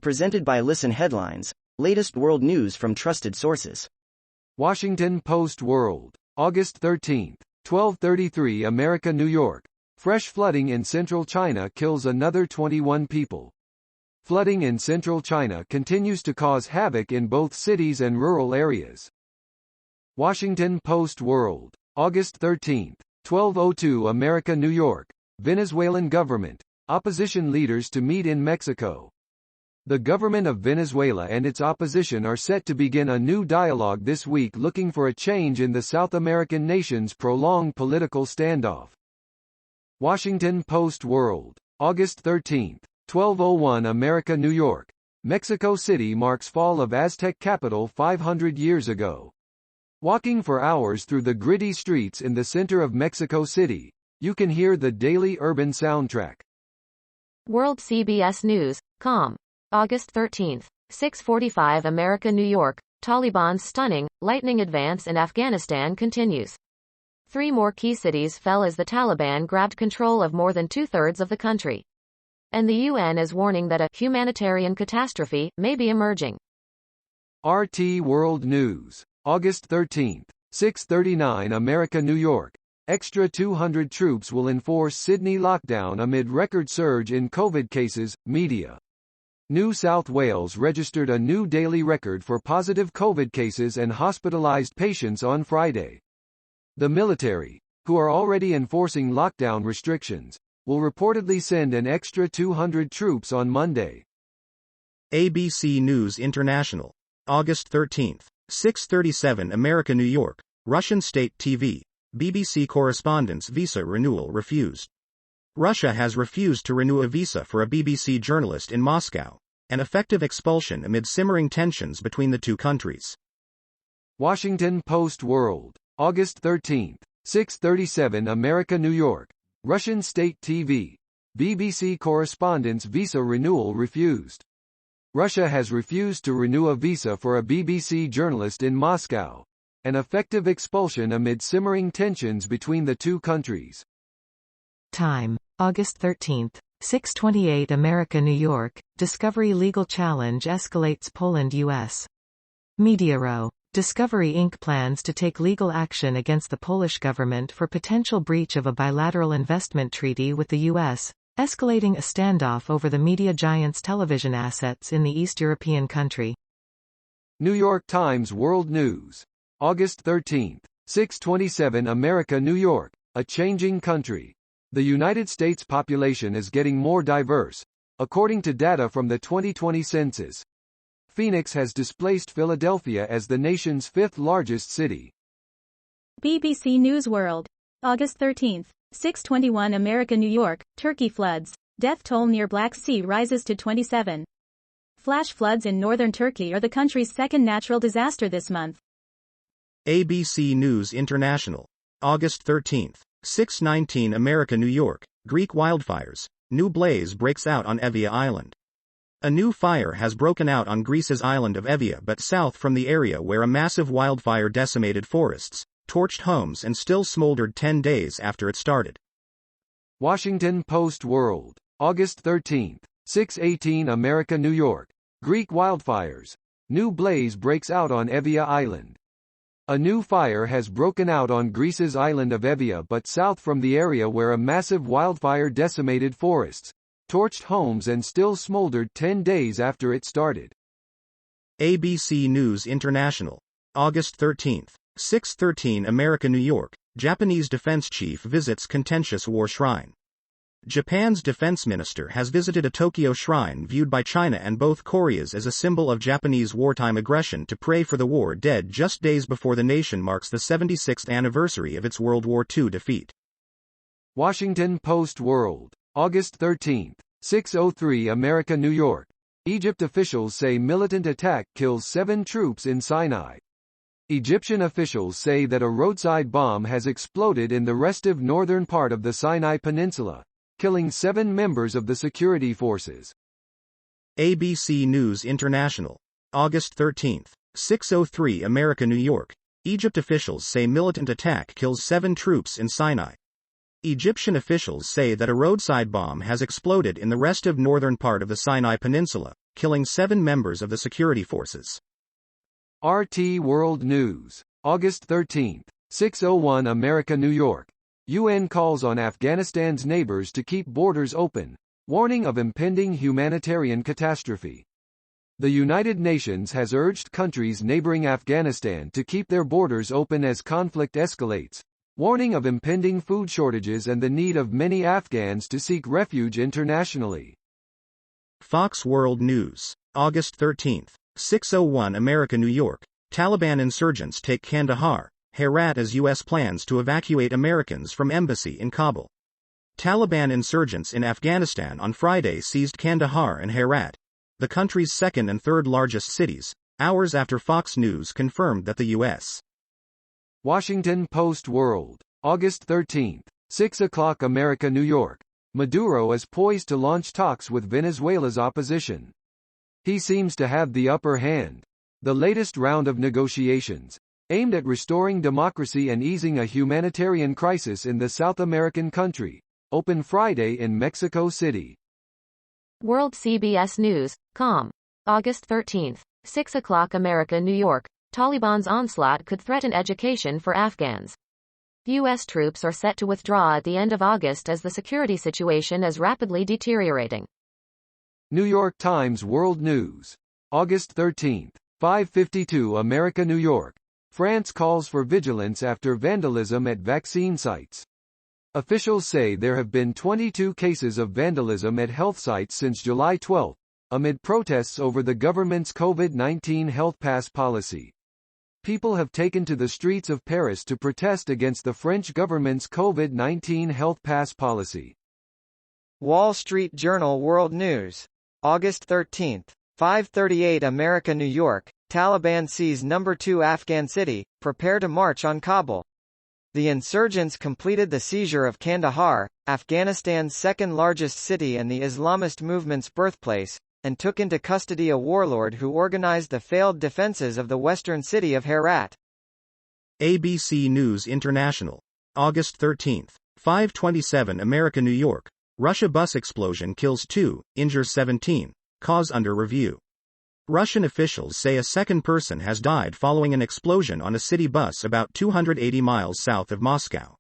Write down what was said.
Presented by Listen Headlines, latest world news from trusted sources. Washington Post World, August 13, 12:33 America, New York. Fresh flooding in central China kills another 21 people. Flooding in central China continues to cause havoc in both cities and rural areas. Washington Post World, August 13, 12:02 America, New York. Venezuelan government, opposition leaders to meet in Mexico. The government of Venezuela and its opposition are set to begin a new dialogue this week looking for a change in the South American nation's prolonged political standoff. Washington Post World, August 13, 12:01 America, New York. Mexico City marks fall of Aztec capital 500 years ago. Walking for hours through the gritty streets in the center of Mexico City, you can hear the daily urban soundtrack. World CBS News, com. August 13, 6:45 America, New York. Taliban's stunning, lightning advance in Afghanistan continues. 3 more key cities fell as the Taliban grabbed control of more than 2/3 of the country. And the UN is warning that a humanitarian catastrophe may be emerging. RT World News, August 13, 6:39 America, New York. Extra 200 troops will enforce Sydney lockdown amid record surge in COVID cases, media. New South Wales registered a new daily record for positive COVID cases and hospitalized patients on Friday. The military, who are already enforcing lockdown restrictions, will reportedly send an extra 200 troops on Monday. ABC News International, August 13, 6:37 America, New York. Russian state TV, BBC correspondent's visa renewal refused. Russia has refused to renew a visa for a BBC journalist in Moscow, an effective expulsion amid simmering tensions between the two countries. Washington Post World, August 13, 6:37 America, New York. Russian state TV, BBC correspondent's visa renewal refused. Russia has refused to renew a visa for a BBC journalist in Moscow, an effective expulsion amid simmering tensions between the two countries. Time, August 13, 6:28 America, New York. Discovery legal challenge escalates Poland-US. Media Row. Discovery Inc. plans to take legal action against the Polish government for potential breach of a bilateral investment treaty with the U.S., escalating a standoff over the media giant's television assets in the East European country. New York Times World News, August 13, 6:27 America, New York. A changing country. The United States population is getting more diverse, according to data from the 2020 census. Phoenix has displaced Philadelphia as the nation's 5th largest city. BBC News World, August 13, 6:21 America, New York. Turkey floods. Death toll near Black Sea rises to 27. Flash floods in northern Turkey are the country's second natural disaster this month. ABC News International, August 13, 6:19 America, New York. Greek wildfires. New blaze breaks out on Evia Island. A new fire has broken out on Greece's island of Evia but south from the area where a massive wildfire decimated forests, torched homes and still smoldered 10 days after it started. Washington Post World, August 13, 6:18 America, New York. Greek wildfires. New blaze breaks out on Evia Island. A new fire has broken out on Greece's island of Evia but south from the area where a massive wildfire decimated forests, torched homes and still smoldered 10 days after it started. ABC News International, August 13, 6:13 America, New York. Japanese defense chief visits contentious war shrine. Japan's defense minister has visited a Tokyo shrine viewed by China and both Koreas as a symbol of Japanese wartime aggression to pray for the war dead just days before the nation marks the 76th anniversary of its World War II defeat. Washington Post World, August 13, 6:03 America, New York. Egypt officials say militant attack kills 7 troops in Sinai. Egyptian officials say that a roadside bomb has exploded in the restive northern part of the Sinai Peninsula, killing 7 members of the security forces. ABC News International, August 13, 6:03 America, New York. Egypt officials say militant attack kills 7 troops in Sinai. Egyptian officials say that a roadside bomb has exploded in the restive northern part of the Sinai Peninsula, killing 7 members of the security forces. RT World News. August 13, 6:01 America, New York. UN calls on Afghanistan's neighbors to keep borders open, warning of impending humanitarian catastrophe. The United Nations has urged countries neighboring Afghanistan to keep their borders open as conflict escalates, warning of impending food shortages and the need of many Afghans to seek refuge internationally. Fox World News. August 13, 6:01 America, New York. Taliban insurgents take Kandahar, Herat as U.S. plans to evacuate Americans from embassy in Kabul. Taliban insurgents in Afghanistan on Friday seized Kandahar and Herat, the country's second and third largest cities, hours after Fox News confirmed that the U.S. Washington Post World. August 13, 6 o'clock America, New York. Maduro is poised to launch talks with Venezuela's opposition. He seems to have the upper hand. The latest round of negotiations, aimed at restoring democracy and easing a humanitarian crisis in the South American country, opened Friday in Mexico City. World CBS News, com. August 13, 6 o'clock America, New York. Taliban's onslaught could threaten education for Afghans. U.S. troops are set to withdraw at the end of August as the security situation is rapidly deteriorating. New York Times World News. August 13, 5:52 America, New York. France calls for vigilance after vandalism at vaccine sites. Officials say there have been 22 cases of vandalism at health sites since July 12, amid protests over the government's COVID-19 health pass policy. People have taken to the streets of Paris to protest against the French government's COVID-19 health pass policy. Wall Street Journal World News. August 13, 5:38 America, New York. Taliban seize number 2 Afghan city, prepare to march on Kabul. The insurgents completed the seizure of Kandahar, Afghanistan's second-largest city and the Islamist movement's birthplace, and took into custody a warlord who organized the failed defenses of the western city of Herat. ABC News International. August 13, 5:27 America, New York. Russia bus explosion kills 2, injures 17, cause under review. Russian officials say a second person has died following an explosion on a city bus about 280 miles south of Moscow.